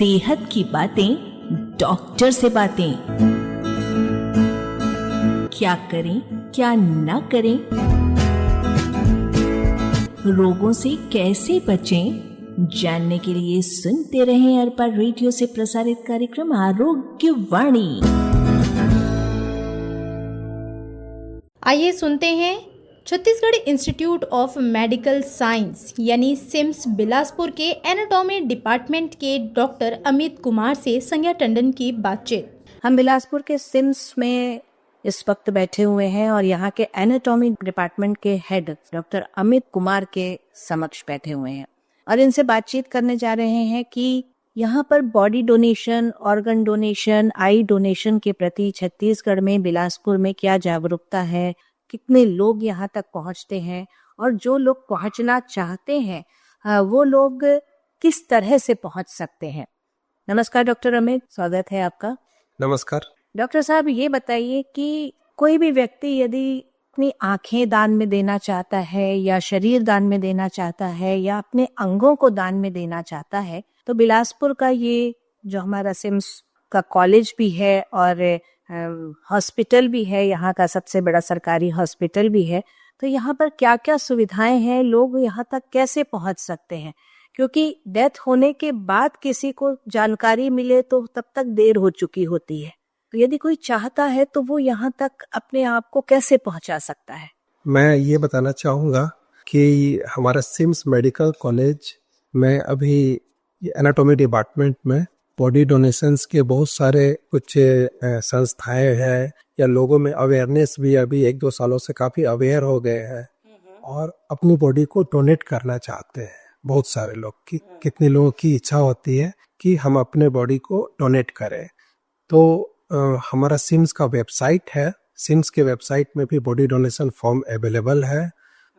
सेहत की बातें, डॉक्टर से बातें। क्या करें क्या ना करें, रोगों से कैसे बचें, जानने के लिए सुनते रहें अरपा रेडियो से प्रसारित कार्यक्रम आरोग्य वाणी। आइए सुनते हैं Chhattisgarh institute of medical science यानी सिम्स बिलासपुर के एनाटॉमी डिपार्टमेंट के डॉक्टर अमित कुमार से संज्ञा टंडन की बातचीत। हम बिलासपुर के सिम्स में इस वक्त बैठे हुए हैं और यहाँ के एनाटॉमी डिपार्टमेंट के हेड डॉक्टर अमित कुमार के समक्ष बैठे हुए हैं और इनसे बातचीत करने जा रहे हैं कि यहाँ पर बॉडी डोनेशन, ऑर्गन डोनेशन, आई डोनेशन के प्रति छत्तीसगढ़ में बिलासपुर में क्या जागरूकता है, कितने लोग यहाँ तक पहुँचते हैं और जो लोग पहुँचना चाहते हैं वो लोग किस तरह से पहुँच सकते हैं। नमस्कार डॉक्टर अमित, स्वागत है आपका। नमस्कार डॉक्टर साहब, ये बताइए कि कोई भी व्यक्ति यदि अपनी आंखें दान में देना चाहता है या शरीर दान में देना चाहता है या अपने अंगों को दान में देना चाहता है तो बिलासपुर का ये जो हमारा सिम्स का कॉलेज भी है और हॉस्पिटल भी है, यहाँ का सबसे बड़ा सरकारी हॉस्पिटल भी है, तो यहाँ पर क्या क्या सुविधाएं हैं, लोग यहाँ तक कैसे पहुँच सकते हैं? क्योंकि डेथ होने के बाद किसी को जानकारी मिले तो तब तक देर हो चुकी होती है, तो यदि कोई चाहता है तो वो यहाँ तक अपने आप को कैसे पहुँचा सकता है? मैं ये बताना चाहूँगा कि हमारा सिम्स मेडिकल कॉलेज में अभी एनाटॉमी डिपार्टमेंट में बॉडी डोनेशंस के बहुत सारे कुछ संस्थाएं हैं या लोगों में अवेयरनेस भी अभी 1-2 सालों से काफ़ी अवेयर हो गए हैं और अपनी बॉडी को डोनेट करना चाहते हैं। बहुत सारे लोग की कितने लोगों की इच्छा होती है कि हम अपने बॉडी को डोनेट करें। तो हमारा सिम्स का वेबसाइट है, सिम्स के वेबसाइट में भी बॉडी डोनेशन फॉर्म अवेलेबल है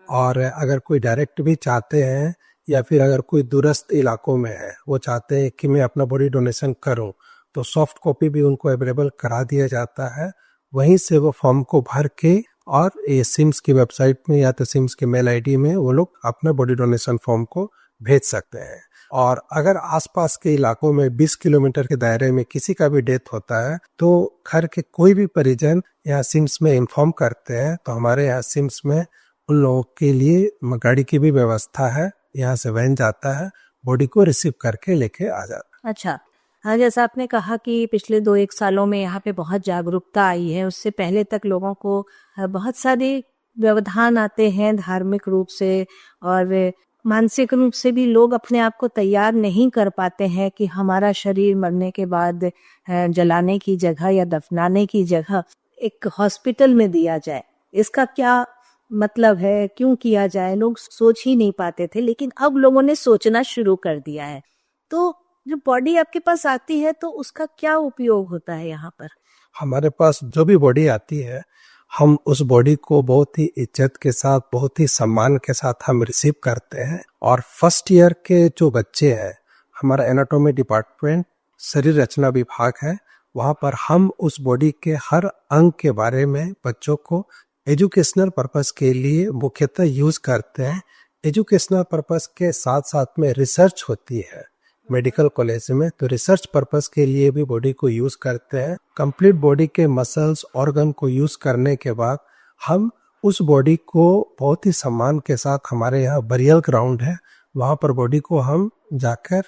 और अगर कोई डायरेक्ट भी चाहते हैं या फिर अगर कोई दूरस्थ इलाकों में है वो चाहते हैं कि मैं अपना बॉडी डोनेशन करूं तो सॉफ्ट कॉपी भी उनको अवेलेबल करा दिया जाता है। वहीं से वो फॉर्म को भर के और ये सिम्स की वेबसाइट में या तो सिम्स के मेल आईडी में वो लोग अपना बॉडी डोनेशन फॉर्म को भेज सकते हैं। और अगर आसपास के इलाकों में 20 किलोमीटर के दायरे में किसी का भी डेथ होता है तो घर के कोई भी परिजन यहाँ सिम्स में इन्फॉर्म करते हैं तो हमारे यहाँ सिम्स में उन लोगों के लिए गाड़ी की भी व्यवस्था है, यहाँ से वैन जाता है, बॉडी को रिसीव करके लेके आ जाता है। अच्छा, हाँ, जैसा आपने कहा कि पिछले 2-1 सालों में यहाँ पे बहुत जागरूकता आई है, उससे पहले तक लोगों को बहुत सारे व्यवधान आते हैं धार्मिक रूप से और मानसिक रूप से भी लोग अपने आप को तैयार नहीं कर पाते हैं कि हमारा शरीर मरने के बाद जलाने की जगह या दफनाने की जगह एक हॉस्पिटल में दिया जाए। इसका क्या मतलब है, क्यों किया जाए, लोग सोच ही नहीं पाते थे, लेकिन अब लोगों ने सोचना शुरू कर दिया है। तो जो बॉडी आपके पास आती है तो उसका क्या उपयोग होता है यहाँ पर? हमारे पास जो भी बॉडी आती है हम उस बॉडी को बहुत ही इज्जत के साथ, बहुत ही सम्मान के साथ हम रिसीव करते हैं। और फर्स्ट ईयर के जो बच्चे हैं, हमारा एनाटॉमी डिपार्टमेंट शरीर रचना विभाग है, वहाँ पर हम उस बॉडी के हर अंग के बारे में बच्चों को एजुकेशनल पर्पस के लिए मुख्यतः यूज करते हैं। एजुकेशनल पर्पस के साथ साथ में रिसर्च होती है मेडिकल कॉलेज में, तो रिसर्च पर्पस के लिए भी बॉडी को यूज करते हैं। कंप्लीट बॉडी के मसल्स, ऑर्गन को यूज करने के बाद हम उस बॉडी को बहुत ही सम्मान के साथ, हमारे यहाँ बरियल ग्राउंड है, वहाँ पर बॉडी को हम जाकर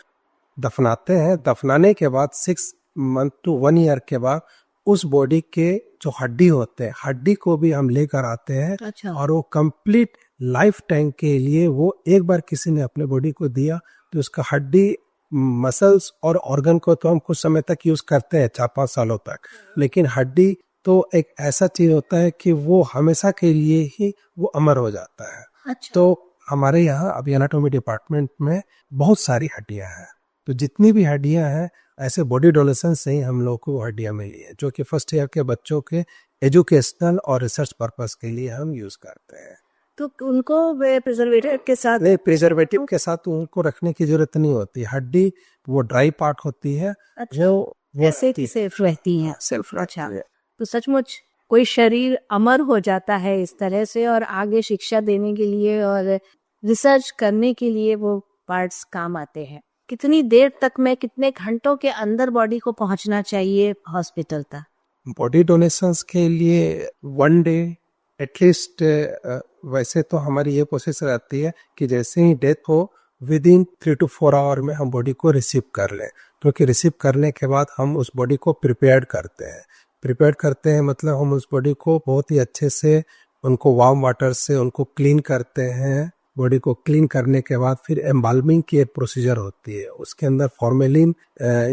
दफनाते हैं। दफनाने के बाद 6 मंथ to 1 ईयर के बाद उस बॉडी के जो हड्डी होते हैं, हड्डी को भी हम लेकर आते हैं। अच्छा। और वो कंप्लीट लाइफ टाइम के लिए, वो एक बार किसी ने अपने बॉडी को दिया तो उसका हड्डी, मसल्स और ऑर्गन को तो हम कुछ समय तक यूज करते हैं, 4-5 सालों तक, लेकिन हड्डी तो एक ऐसा चीज होता है कि वो हमेशा के लिए ही वो अमर हो जाता है। अच्छा। तो हमारे यहाँ अभी एनाटॉमी डिपार्टमेंट में बहुत सारी हड्डियां हैं, तो जितनी भी हड्डियां हैं ऐसे बॉडी डोनेशन से ही हम लोग को हड्डियां मिली है, जो कि फर्स्ट ईयर के बच्चों के एजुकेशनल और रिसर्च पर्पस के लिए हम यूज करते हैं। तो उनको प्रिजर्वेटिव के साथ? नहीं, प्रिजर्वेटिव के साथ उनको रखने की जरूरत नहीं होती। हड्डी वो ड्राई पार्ट होती है। अच्छा, जो वैसे सेफ रहती हैं। सेल्फ। अच्छा, तो सचमुच कोई शरीर अमर हो जाता है इस तरह से, और आगे शिक्षा देने के लिए और रिसर्च करने के लिए वो पार्ट्स काम आते हैं। कितनी देर तक में, कितने घंटों के अंदर बॉडी को पहुंचना चाहिए हॉस्पिटल तक? बॉडी डोनेशंस के लिए 1 डे एटलीस्ट। वैसे तो हमारी ये कोशिश रहती है कि जैसे ही डेथ हो विदिन 3 to 4 आवर में हम बॉडी को रिसीव कर लें, क्योंकि रिसीव करने के बाद हम उस बॉडी को प्रिपेयर करते हैं मतलब हम उस बॉडी को बहुत ही अच्छे से उनको वार्म वाटर से उनको क्लीन करते हैं। बॉडी को क्लीन करने के बाद फिर एम्बाल्मिंग की एक प्रोसीजर होती है, उसके अंदर फॉर्मेलिन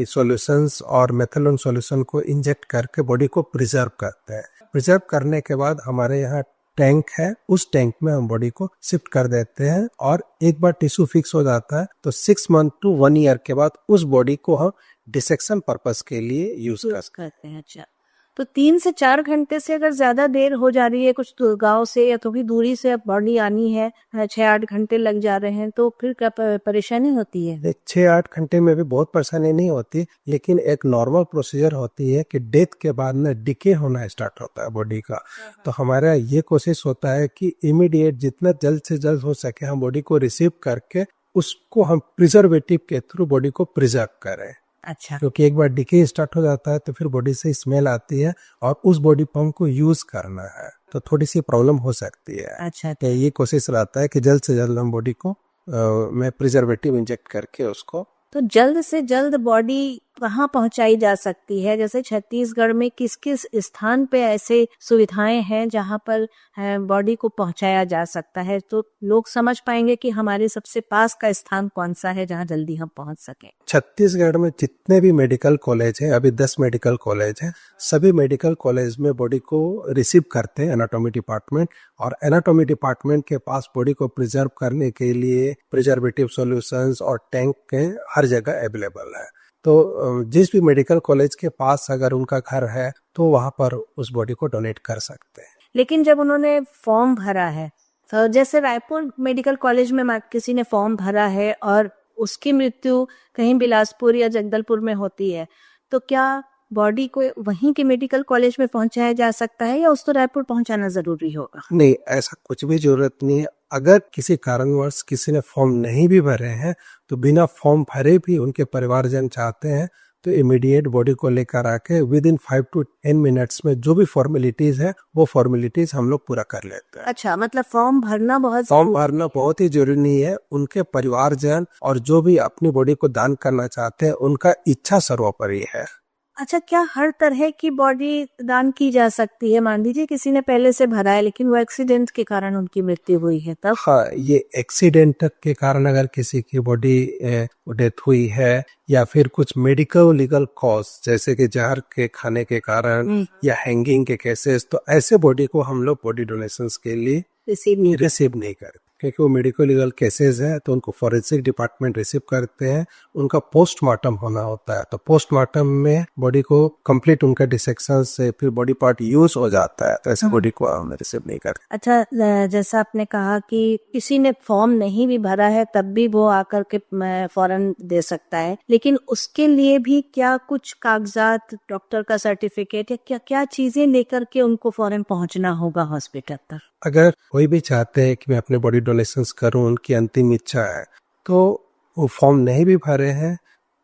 सॉल्यूशंस और मेथनॉल सॉल्यूशन को इंजेक्ट करके बॉडी को प्रिजर्व करते हैं। प्रिजर्व करने के बाद हमारे यहाँ टैंक है, उस टैंक में हम बॉडी को शिफ्ट कर देते हैं और एक बार टिश्यू फिक्स हो जाता है तो 6 month to 1 year के बाद उस बॉडी को हम डिसेक्शन पर्पस के लिए यूज करते हैं। अच्छा, तो 3 से 4 घंटे से अगर ज्यादा देर हो जा रही है, कुछ गांव से या थोड़ी दूरी से बॉडी आनी है, 6-8 घंटे लग जा रहे हैं, तो फिर क्या परेशानी होती है? 6-8 घंटे में भी बहुत परेशानी नहीं होती, लेकिन एक नॉर्मल प्रोसीजर होती है कि डेथ के बाद ना डिके होना स्टार्ट होता है बॉडी का। तो हमारा ये कोशिश होता है कि इमीडिएट जितना जल्द से जल्द हो सके हम बॉडी को रिसीव करके उसको हम प्रिजर्वेटिव के थ्रू बॉडी को प्रिजर्व करें। अच्छा, क्योंकि एक बार डिके स्टार्ट हो जाता है तो फिर बॉडी से स्मेल आती है और उस बॉडी पंप को यूज करना है तो थोड़ी सी प्रॉब्लम हो सकती है। अच्छा, तो ये कोशिश रहता है कि जल्द से जल्द हम बॉडी को में प्रिजर्वेटिव इंजेक्ट करके उसको। तो जल्द से जल्द बॉडी कहाँ पहुंचाई जा सकती है? जैसे छत्तीसगढ़ में किस किस स्थान पे ऐसे सुविधाएं हैं जहां पर बॉडी को पहुंचाया जा सकता है, तो लोग समझ पाएंगे कि हमारे सबसे पास का स्थान कौन सा है जहां जल्दी हम पहुंच सकें? छत्तीसगढ़ में जितने भी मेडिकल कॉलेज हैं, अभी 10 मेडिकल कॉलेज हैं, सभी मेडिकल कॉलेज में बॉडी को रिसीव करते हैं एनाटॉमी डिपार्टमेंट, और एनाटॉमी डिपार्टमेंट के पास बॉडी को प्रिजर्व करने के लिए प्रिजर्वेटिव सॉल्यूशंस और टैंक के हर जगह अवेलेबल है। तो जिस भी मेडिकल कॉलेज के पास अगर उनका घर है तो वहां पर उस बॉडी को डोनेट कर सकते हैं। लेकिन जब उन्होंने फॉर्म भरा है, तो जैसे रायपुर मेडिकल कॉलेज में किसी ने फॉर्म भरा है और उसकी मृत्यु कहीं बिलासपुर या जगदलपुर में होती है, तो क्या बॉडी को वहीं के मेडिकल कॉलेज में पहुंचाया जा सकता है या उसको रायपुर पहुंचाना जरूरी होगा? नहीं, ऐसा कुछ भी जरूरत नहीं है। अगर किसी कारणवश किसी ने फॉर्म नहीं भी भरे हैं तो बिना फॉर्म भरे भी उनके परिवारजन चाहते हैं तो इमीडिएट बॉडी को लेकर आके विद इन 5 to 10 मिनट्स में जो भी फॉर्मेलिटीज है वो फॉर्मेलिटीज हम लोग पूरा कर लेते हैं। अच्छा, मतलब फॉर्म भरना बहुत ही जरूरी नहीं है। उनके परिवारजन और जो भी अपनी बॉडी को दान करना चाहते हैं उनका इच्छा सर्वोपरि है। अच्छा, क्या हर तरह की बॉडी दान की जा सकती है? मान लीजिए किसी ने पहले से भरा है लेकिन वो एक्सीडेंट के कारण उनकी मृत्यु हुई है, तब? हाँ, ये एक्सीडेंट के कारण अगर किसी की बॉडी डेथ हुई है या फिर कुछ मेडिकल लीगल कॉज जैसे कि जहर के खाने के कारण या हैंगिंग के केसेस, तो ऐसे बॉडी को हम लोग बॉडी डोनेशंस के लिए रिसीव नहीं करते, क्योंकि वो मेडिकल लीगल केसेस है तो उनको फॉरेंसिक डिपार्टमेंट रिसीव करते हैं। उनका पोस्टमार्टम होना होता है तो पोस्टमार्टम में बॉडी को कंप्लीट उनका डिसेक्शन से फिर बॉडी पार्ट यूज हो जाता है, तो ऐसे बॉडी को हम रिसीव नहीं करते। अच्छा, जैसा आपने कहा कि किसी ने फॉर्म नहीं भी भरा है तब भी वो आकर के फौरन दे सकता है, लेकिन उसके लिए भी क्या कुछ कागजात, डॉक्टर का सर्टिफिकेट या क्या क्या चीजें लेकर के उनको फौरन पहुंचना होगा हॉस्पिटल तक? अगर कोई भी चाहते हैं कि मैं अपने बॉडी डोनेशंस करूं, उनकी अंतिम इच्छा है, तो वो फॉर्म नहीं भी भरे हैं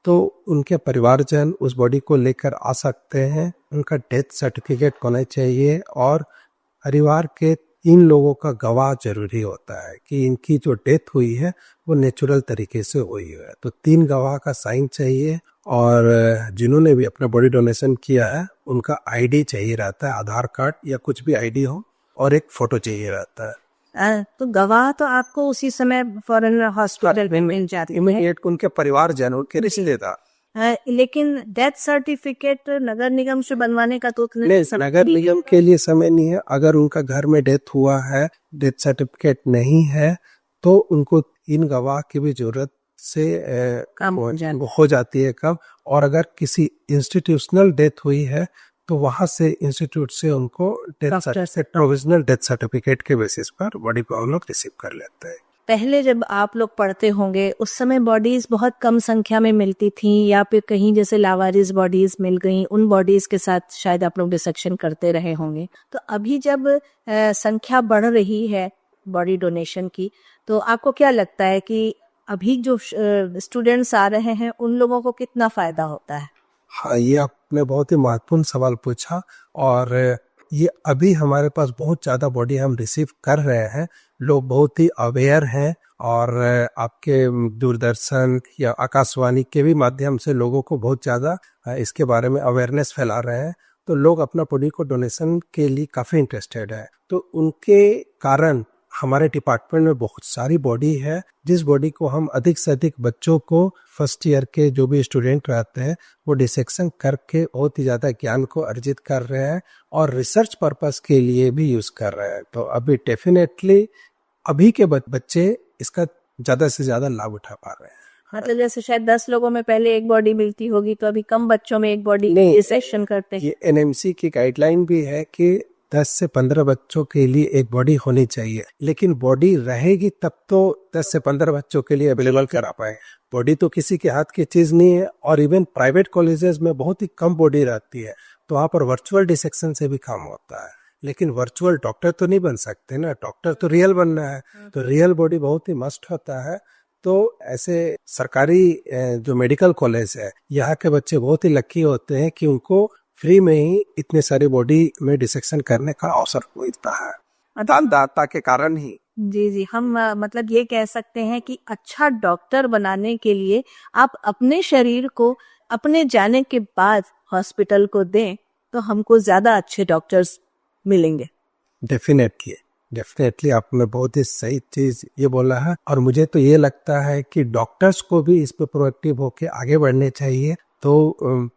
तो उनके परिवारजन उस बॉडी को लेकर आ सकते हैं। उनका डेथ सर्टिफिकेट होना चाहिए और परिवार के 3 लोगों का गवाह जरूरी होता है कि इनकी जो डेथ हुई है वो नेचुरल तरीके से हुई है, तो 3 गवाह का साइन चाहिए। और जिन्होंने भी अपना बॉडी डोनेशन किया है उनका आईडी चाहिए रहता है, आधार कार्ड या कुछ भी आईडी हो, और एक फोटो चाहिए रहता है। तो गवाह तो आपको उसी समय फौरन हॉस्पिटल में मिल जाते हैं, इमीडिएट उनके परिवारजन उनके रिश्तेदार। लेकिन डेथ सर्टिफिकेट नगर निगम से बनवाने का तो नहीं, नगर निगम के लिए समय नहीं है। अगर उनका घर में डेथ हुआ है, डेथ सर्टिफिकेट नहीं है, तो उनको 3 गवाह की भी जरूरत से कम हो जाती है कम। और अगर किसी इंस्टीट्यूशनल डेथ हुई है तो वहां से इंस्टीट्यूट से उनको प्रोविजनल डेथ सर्टिफिकेट के बेसिस पर बॉडी को हम लोग रिसीव कर लेते हैं। पहले जब आप लोग पढ़ते होंगे उस समय बॉडीज बहुत कम संख्या में मिलती थी, या फिर कहीं जैसे लावारिस बॉडीज मिल गई, उन बॉडीज के साथ शायद आप लोग डिसेक्शन करते रहे होंगे। तो अभी जब संख्या बढ़ रही है बॉडी डोनेशन की, तो आपको क्या लगता है कि अभी जो स्टूडेंट्स आ रहे हैं उन लोगों को कितना फायदा होता है? हाँ, ये आपने बहुत ही महत्वपूर्ण सवाल पूछा। और ये अभी हमारे पास बहुत ज़्यादा बॉडी हम रिसीव कर रहे हैं, लोग बहुत ही अवेयर हैं। और आपके दूरदर्शन या आकाशवाणी के भी माध्यम से लोगों को बहुत ज़्यादा इसके बारे में अवेयरनेस फैला रहे हैं। तो लोग अपना बॉडी को डोनेशन के लिए काफ़ी इंटरेस्टेड है। तो उनके कारण हमारे डिपार्टमेंट में बहुत सारी बॉडी है, जिस बॉडी को हम अधिक से अधिक बच्चों को फर्स्ट ईयर के जो भी स्टूडेंट रहते हैं वो डिसेक्शन करके बहुत ही ज़्यादा ज्ञान को अर्जित कर रहे हैं और रिसर्च पर्पस के लिए भी यूज़ कर रहे हैं। तो अभी डेफिनेटली अभी के बच्चे इसका ज़्यादा से ज़्यादा लाभ उठा पा रहे हैं। मतलब जैसे शायद 10 लोगों में पहले एक बॉडी मिलती होगी, तो अभी कम बच्चों में एक बॉडी डिसेक्शन करते हैं। ये एनएमसी की गाइडलाइन भी है कि 10 से 15 बच्चों के लिए एक बॉडी होनी चाहिए, लेकिन बॉडी रहेगी तब तो 10 से 15 बच्चों के लिए अवेलेबल करा पाए। बॉडी तो किसी के हाथ की चीज नहीं है, और इवन प्राइवेट कॉलेजेस में बहुत ही कम बॉडी रहती है, तो वहाँ पर वर्चुअल डिसेक्शन से भी काम होता है। लेकिन वर्चुअल डॉक्टर तो नहीं बन सकते ना, डॉक्टर तो रियल बनना है, तो रियल बॉडी बहुत ही मस्ट होता है। तो ऐसे सरकारी जो मेडिकल कॉलेज है, यहाँ के बच्चे बहुत ही लकी होते हैं कि उनको फ्री में ही इतने सारी बॉडी में डिसेक्शन करने का अवसर मिलता है, दानदाता के कारण ही। जी जी, हम मतलब ये कह सकते हैं कि अच्छा डॉक्टर बनाने के लिए आप अपने शरीर को अपने जाने के बाद हॉस्पिटल को दें, तो हमको ज्यादा अच्छे डॉक्टर्स मिलेंगे। डेफिनेटली आपने बहुत ही सही चीज ये बोला है। और मुझे तो ये लगता है कि डॉक्टर्स को भी इस पे प्रोएक्टिव होके आगे बढ़ने चाहिए। तो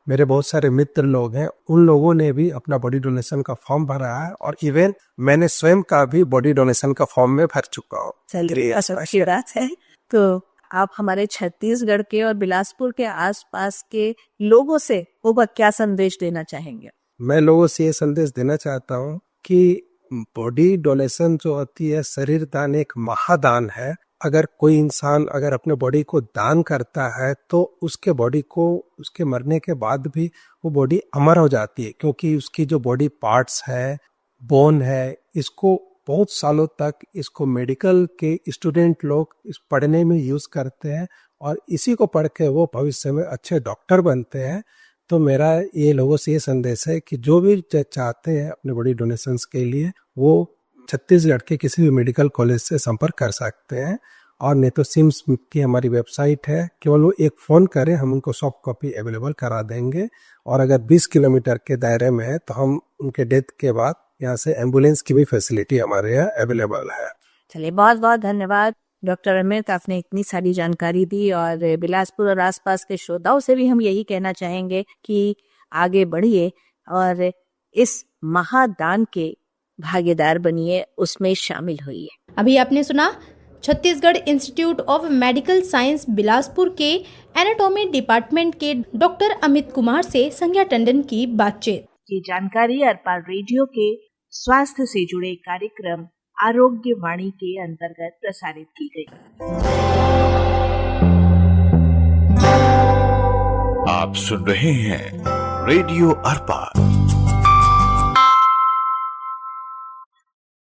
मेरे बहुत सारे मित्र लोग हैं, उन लोगों ने भी अपना बॉडी डोनेशन का फॉर्म भरा है, और इवन मैंने स्वयं का भी बॉडी डोनेशन का फॉर्म में भर चुका हूँ। चलिए, अच्छी बात है। तो आप हमारे छत्तीसगढ़ के और बिलासपुर के आसपास के लोगों से वो क्या संदेश देना चाहेंगे? मैं लोगों से ये संदेश देना चाहता हूँ कि बॉडी डोनेशन जो होती है, शरीर दान एक महादान है। अगर कोई इंसान अगर अपने बॉडी को दान करता है तो उसके बॉडी को उसके मरने के बाद भी वो बॉडी अमर हो जाती है, क्योंकि उसकी जो बॉडी पार्ट्स है, बोन है, इसको बहुत सालों तक इसको मेडिकल के स्टूडेंट लोग इस पढ़ने में यूज करते हैं, और इसी को पढ़ के वो भविष्य में अच्छे डॉक्टर बनते हैं। तो मेरा ये लोगों से ये संदेश है कि जो भी चाहते हैं अपने बॉडी डोनेशंस के लिए, वो छत्तीसगढ़ के किसी भी मेडिकल कॉलेज से संपर्क कर सकते हैं। और नहीं तो सिम्स की हमारी वेबसाइट है, केवल वो एक फ़ोन करें, हम उनको सॉफ्ट कॉपी अवेलेबल करा देंगे। और अगर 20 किलोमीटर के दायरे में है तो हम उनके डेथ के बाद यहाँ से एम्बुलेंस की भी फैसिलिटी हमारे यहाँ अवेलेबल है। चलिए, बहुत बहुत धन्यवाद डॉक्टर अमित, आपने इतनी सारी जानकारी दी। और बिलासपुर और आसपास के श्रोताओं से भी हम यही कहना चाहेंगे कि आगे बढ़िए और इस महादान के भागीदार बनिए, उसमें शामिल होइए। अभी आपने सुना Chhattisgarh institute of medical science Bilaspur के एनाटॉमी डिपार्टमेंट के डॉक्टर अमित कुमार से संज्ञा टंडन की बातचीत। ये जानकारी अरपार रेडियो के स्वास्थ्य से जुड़े कार्यक्रम आरोग्य वाणी के अंतर्गत प्रसारित की गई। आप सुन रहे हैं रेडियो अरपार।